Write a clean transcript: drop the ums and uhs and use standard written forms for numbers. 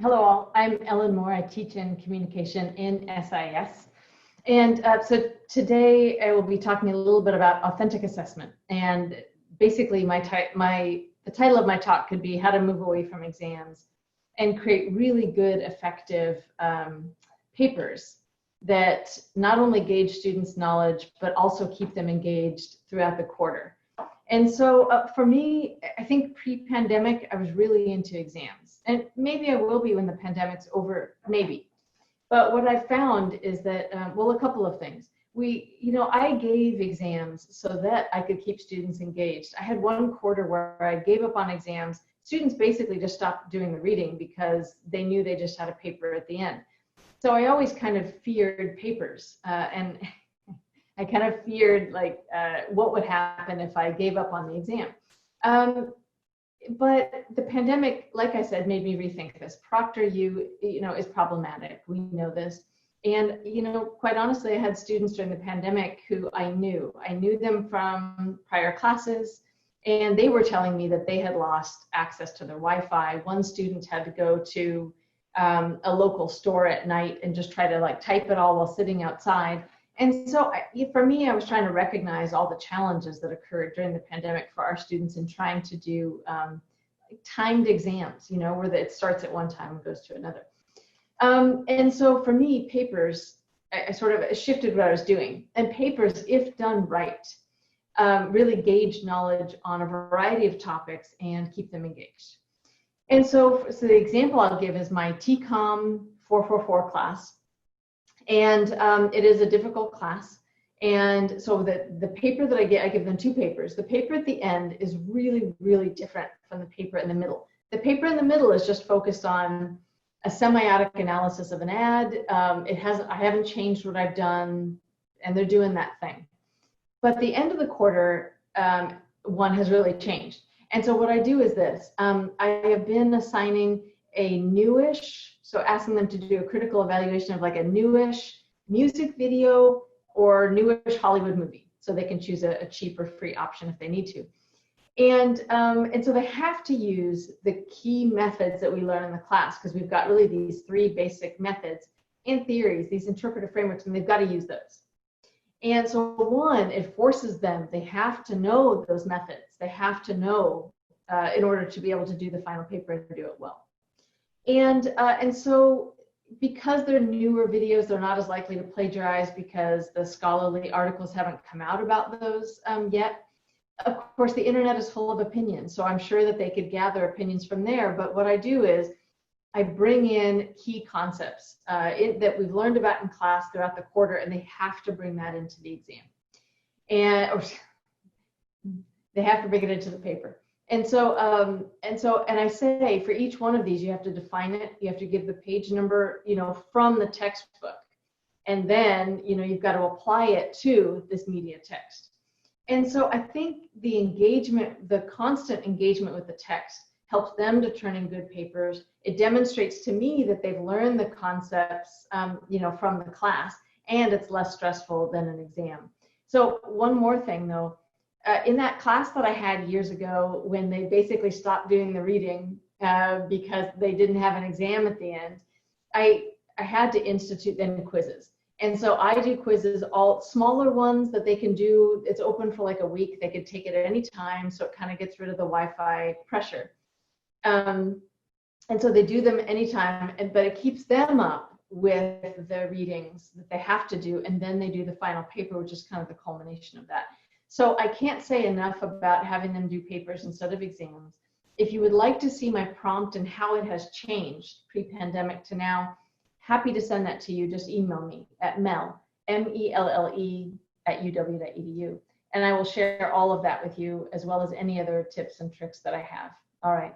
Hello all, I'm Ellen Moore. I teach in communication in SIS. And so today I will be talking a little bit about authentic assessment. And basically the title of my talk could be how to move away from exams and create really good, effective papers that not only gauge students' knowledge, but also keep them engaged throughout the quarter. And so for me, I think pre-pandemic, I was really into exams. And maybe I will be when the pandemic's over, maybe. But what I found is that, well, a couple of things. I gave exams so that I could keep students engaged. I had one quarter where I gave up on exams. Students basically just stopped doing the reading because they knew they just had a paper at the end. So I always kind of feared papers, and I kind of feared what would happen if I gave up on the exam. But the pandemic, like I said, made me rethink this. ProctorU, is problematic. We know this. And, quite honestly, I had students during the pandemic who I knew. I knew them from prior classes, and they were telling me that they had lost access to their Wi-Fi. One student had to go to a local store at night and just try to type it all while sitting outside. And so for me, I was trying to recognize all the challenges that occurred during the pandemic for our students in trying to do timed exams, where it starts at one time and goes to another. And so for me, papers, I sort of shifted what I was doing. And papers, if done right, really gauge knowledge on a variety of topics and keep them engaged. And so the example I'll give is my TCOM 444 class. And it is a difficult class. And so the paper that I give them two papers. The paper at the end is really, really different from the paper in the middle. The paper in the middle is just focused on a semiotic analysis of an ad. I haven't changed what I've done, and they're doing that thing. But the end of the quarter one has really changed. And so what I do is this. I have been assigning a newish, so asking them to do a critical evaluation of a newish music video or newish Hollywood movie. So they can choose a cheap or free option if they need to. And so they have to use the key methods that we learn in the class, because we've got really these three basic methods and theories, these interpretive frameworks, and they've got to use those. And so one, it forces them, they have to know those methods. They have to know in order to be able to do the final paper and do it well. And so because they're newer videos, they're not as likely to plagiarize because the scholarly articles haven't come out about those yet. Of course, the internet is full of opinions, so I'm sure that they could gather opinions from there. But what I do is I bring in key concepts that we've learned about in class throughout the quarter, and they have to bring that into the exam. Or they have to bring it into the paper. And I say for each one of these, you have to define it. You have to give the page number, from the textbook. And then, you've got to apply it to this media text. And so I think the engagement, the constant engagement with the text helps them to turn in good papers. It demonstrates to me that they've learned the concepts, from the class, and it's less stressful than an exam. So one more thing though, in that class that I had years ago, when they basically stopped doing the reading because they didn't have an exam at the end, I had to institute then quizzes. And so I do quizzes, all smaller ones that they can do. It's open for a week. They could take it at any time, so it kind of gets rid of the Wi-Fi pressure. And so they do them anytime, but it keeps them up with the readings that they have to do, and then they do the final paper, which is kind of the culmination of that. So I can't say enough about having them do papers instead of exams. If you would like to see my prompt and how it has changed pre-pandemic to now, happy to send that to you. Just email me at melle, M-E-L-L-E, @uw.edu. And I will share all of that with you, as well as any other tips and tricks that I have. All right.